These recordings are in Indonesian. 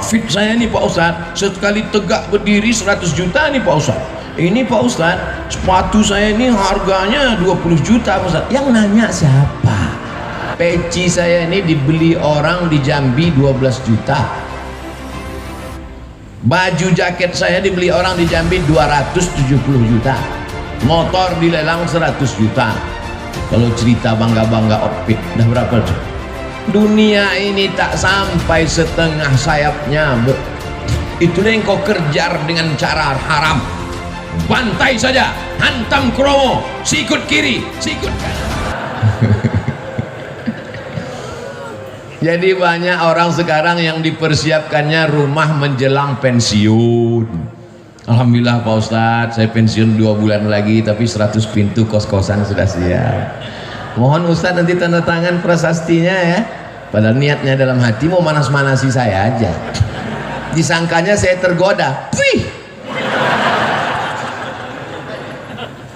Fit saya nih Pak Ustadz, sekali tegak berdiri 100 juta nih Pak Ustadz. Ini Pak Ustadz, sepatu saya ini harganya 20 juta Pak Ustadz. Yang nanya siapa? Peci saya ini dibeli orang di Jambi 12 juta. Baju jaket saya dibeli orang di Jambi 270 juta. Motor dilelang 100 juta. Kalau cerita bangga-bangga outfit, udah berapa tuh? Dunia ini tak sampai setengah sayapnya. Itulah yang kau kerjar dengan cara haram. Bantai saja, hantam kromo, sikut kiri, sikut kanan. Jadi banyak orang sekarang yang dipersiapkannya rumah menjelang pensiun. Alhamdulillah Pak Ustadz, saya pensiun 2 bulan lagi, tapi 100 pintu kos-kosan sudah siap. Mohon Ustadz nanti tanda tangan prasastinya ya. Padahal niatnya dalam hati mau manas-manasi saya aja. Disangkanya saya tergoda. Wih.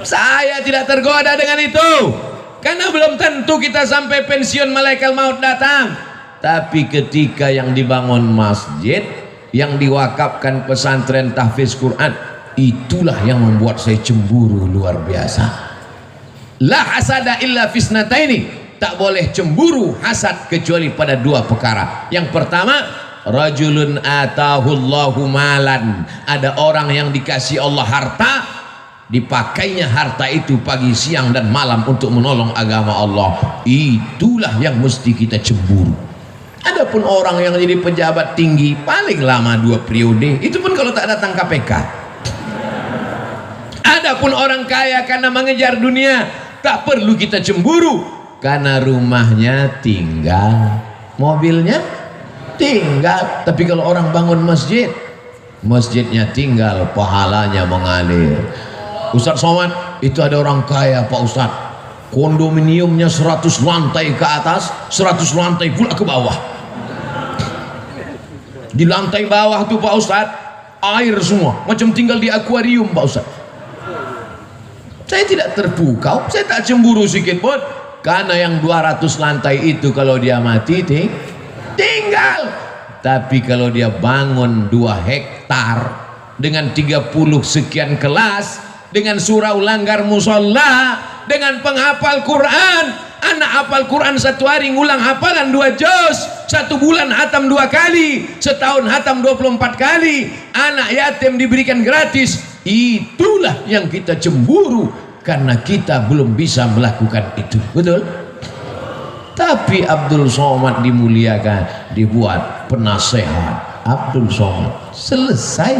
Saya tidak tergoda dengan itu. Karena belum tentu kita sampai pensiun malaikat maut datang. Tapi ketika yang dibangun masjid, yang diwakafkan pesantren tahfiz Quran, itulah yang membuat saya cemburu luar biasa. La hasada illa fisnataini, tak boleh cemburu hasad kecuali pada 2 perkara. Yang pertama, rajulun atahullahu malan, ada orang yang dikasih Allah harta, dipakainya harta itu pagi siang dan malam untuk menolong agama Allah. Itulah yang mesti kita cemburu. Adapun orang yang jadi pejabat tinggi paling lama 2 periode, itu pun kalau tak datang KPK. Adapun orang kaya karena mengejar dunia, tak perlu kita cemburu, karena rumahnya tinggal, mobilnya tinggal. Tapi kalau orang bangun masjid, masjidnya tinggal, pahalanya mengalir. Ustadz Somad, itu ada orang kaya Pak Ustadz, kondominiumnya 100 lantai ke atas, 100 lantai pula ke bawah. Di lantai bawah tuh Pak Ustadz, air semua, macam tinggal di akuarium Pak Ustadz. Saya tidak terpukau, saya tak cemburu sedikit pun, karena yang 200 lantai itu kalau dia mati tinggal. Tapi kalau dia bangun 2 hektar dengan 30 sekian kelas, dengan surau langgar musola, dengan penghafal Quran, anak hafal Quran 1 hari ngulang hafalan 2 juz, 1 bulan hatam 2 kali, setahun hatam 24 kali, anak yatim diberikan gratis. Itulah yang kita cemburu, karena kita belum bisa melakukan itu. Betul? Tapi Abdul Somad dimuliakan, dibuat penasehat Abdul Somad, selesai,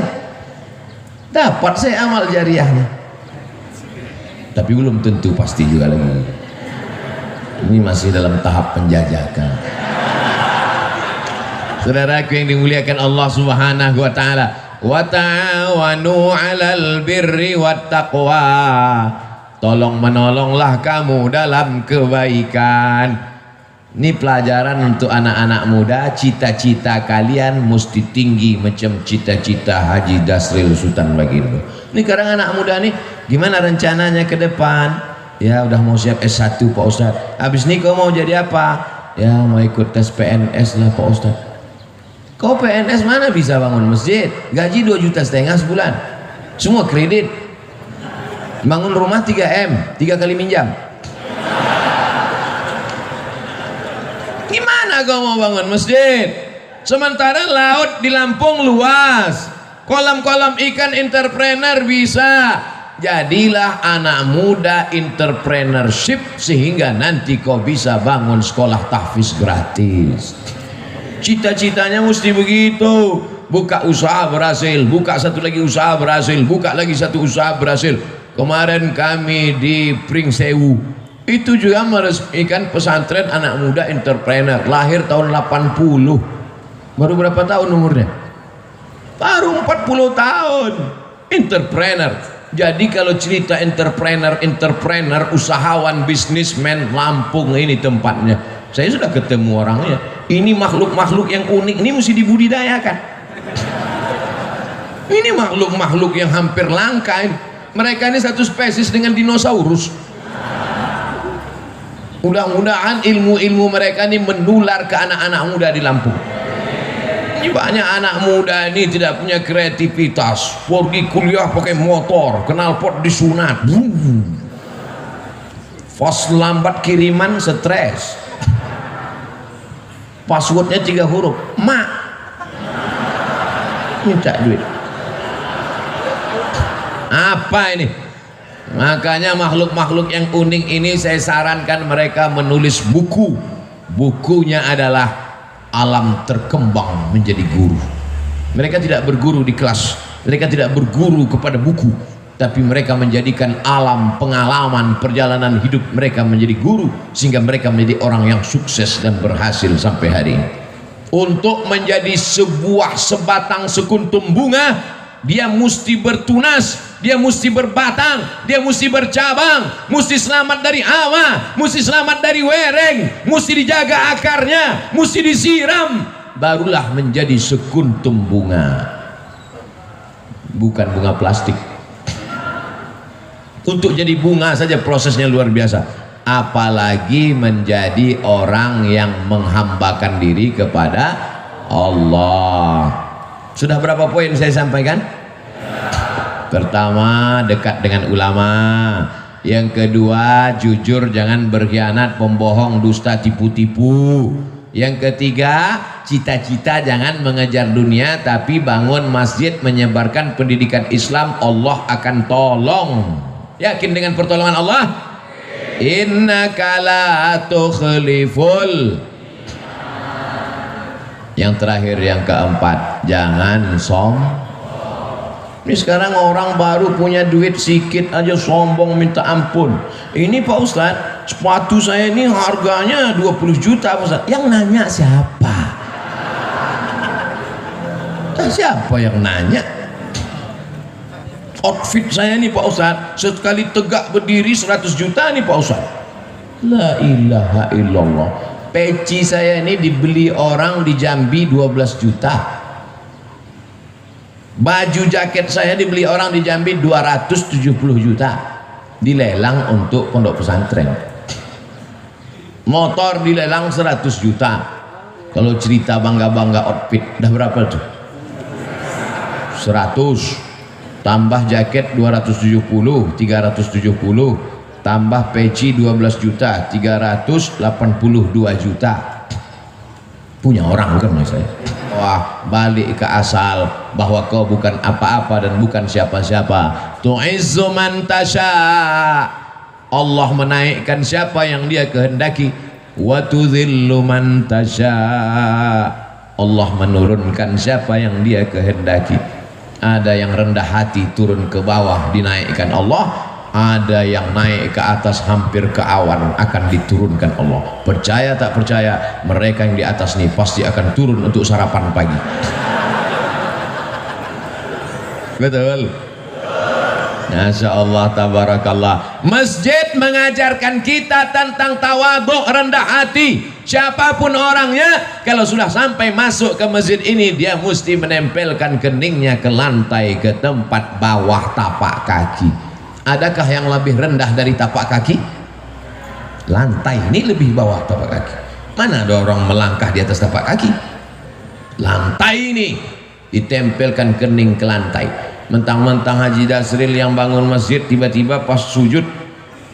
dapat saya amal jariahnya. Tapi belum tentu pasti juga lagi. Ini masih dalam tahap penjajakan. Saudaraku yang dimuliakan Allah Subhanahu wa taala, wa ta'awanu 'alal birri wat taqwa. Tolong menolonglah kamu dalam kebaikan. Ini pelajaran untuk anak-anak muda. Cita-cita kalian mesti tinggi macam cita-cita Haji Dasril Sultan Bagindo. Ini sekarang anak muda nih, gimana rencananya ke depan? Ya udah mau siap S1 Pak Ustadz. Habis ini kau mau jadi apa? Ya mau ikut tes PNS lah Pak Ustadz. Kau PNS mana bisa bangun masjid? Gaji 2,5 juta sebulan, semua kredit. Bangun rumah 3M, 3 kali minjam. Gimana kau mau bangun masjid? Sementara laut di Lampung luas, kolam-kolam ikan entrepreneur bisa. Jadilah anak muda entrepreneurship, sehingga nanti kau bisa bangun sekolah tahfiz gratis. Cita-citanya mesti begitu. Buka usaha berhasil, buka satu lagi usaha berhasil, buka lagi satu usaha berhasil. Kemarin kami di Pringsewu itu juga meresmikan pesantren anak muda entrepreneur, lahir tahun 80. Baru berapa tahun umurnya? Baru 40 tahun. Entrepreneur. Jadi kalau cerita entrepreneur, usahawan, bisnismen, Lampung ini tempatnya. Saya sudah ketemu orangnya. Ini makhluk-makhluk yang unik, ini mesti dibudidayakan. Ini makhluk-makhluk yang hampir langka ini. Mereka ini satu spesies dengan dinosaurus. Mudah-mudahan ilmu-ilmu mereka ini menular ke anak-anak muda di Lampung. Ini banyak anak muda ini tidak punya kreativitas, pergi kuliah pakai motor, knalpot disunat, pas lambat kiriman stres, passwordnya 3 huruf, mak minta duit. Apa ini? Makanya makhluk-makhluk yang unik ini saya sarankan mereka menulis buku. Bukunya adalah alam terkembang menjadi guru. Mereka tidak berguru di kelas, mereka tidak berguru kepada buku, tapi mereka menjadikan alam pengalaman perjalanan hidup mereka menjadi guru, sehingga mereka menjadi orang yang sukses dan berhasil sampai hari ini. Untuk menjadi sebuah sebatang sekuntum bunga, dia mesti bertunas, dia mesti berbatang, dia mesti bercabang, mesti selamat dari hawa, mesti selamat dari wereng, mesti dijaga akarnya, mesti disiram, barulah menjadi sekuntum bunga, bukan bunga plastik. Untuk jadi bunga saja prosesnya luar biasa, apalagi menjadi orang yang menghambakan diri kepada Allah. Sudah berapa poin saya sampaikan? Pertama, dekat dengan ulama. Yang kedua, jujur, jangan berkhianat, pembohong, dusta, tipu-tipu. Yang ketiga, cita-cita jangan mengejar dunia, tapi bangun masjid, menyebarkan pendidikan Islam, Allah akan tolong. Yakin dengan pertolongan Allah? Innaka la tukhliful. Yang terakhir, yang keempat, jangan sombong. Ini sekarang orang baru punya duit sedikit aja sombong minta ampun. Ini Pak Ustadz, sepatu saya ini harganya 20 juta Pak Ustadz. Yang nanya siapa? Siapa yang nanya? Outfit saya ini Pak Ustadz, sekali tegak berdiri 100 juta nih Pak Ustadz. La ilaha illallah. Peci saya ini dibeli orang di Jambi 12 juta. Baju jaket saya dibeli orang di Jambi 270 juta. Dilelang untuk pondok pesantren. Motor dilelang 100 juta. Kalau cerita bangga-bangga outfit, dah berapa tuh? 100. Tambah jaket 270, 370. Tambah peci 12 juta, 382 juta. Punya orang bukan mas saya. Wah, balik ke asal bahwa kau bukan apa-apa dan bukan siapa-siapa. Tu'izzu man tasha. Allah menaikkan siapa yang dia kehendaki. Wa tudhillu man tasha. Allah menurunkan siapa yang dia kehendaki. Ada yang rendah hati turun ke bawah dinaikkan Allah. Ada yang naik ke atas hampir ke awan akan diturunkan Allah. Percaya tak percaya, mereka yang di atas nih pasti akan turun untuk sarapan pagi. Betul? Masya Allah, tabarakallah. Masjid mengajarkan kita tentang tawadhu, rendah hati. Siapapun orangnya, kalau sudah sampai masuk ke masjid ini, dia mesti menempelkan keningnya ke lantai, ke tempat bawah tapak kaki. Adakah yang lebih rendah dari tapak kaki? Lantai ini lebih bawah tapak kaki. Mana ada orang melangkah di atas tapak kaki? Lantai ini ditempelkan kening ke lantai. Mentang-mentang Haji Dasril yang bangun masjid, tiba-tiba pas sujud,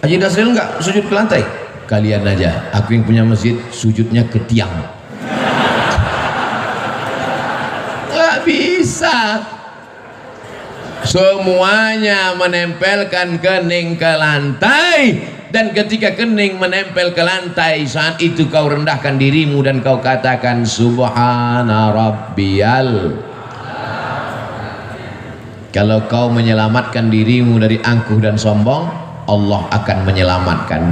Haji Dasril enggak sujud ke lantai. Kalian aja, aku yang punya masjid sujudnya ke tiang. Nggak bisa. Semuanya menempelkan kening ke lantai, dan ketika kening menempel ke lantai, saat itu kau rendahkan dirimu dan kau katakan subhana rabbiyal. Kalau kau menyelamatkan dirimu dari angkuh dan sombong, Allah akan menyelamatkan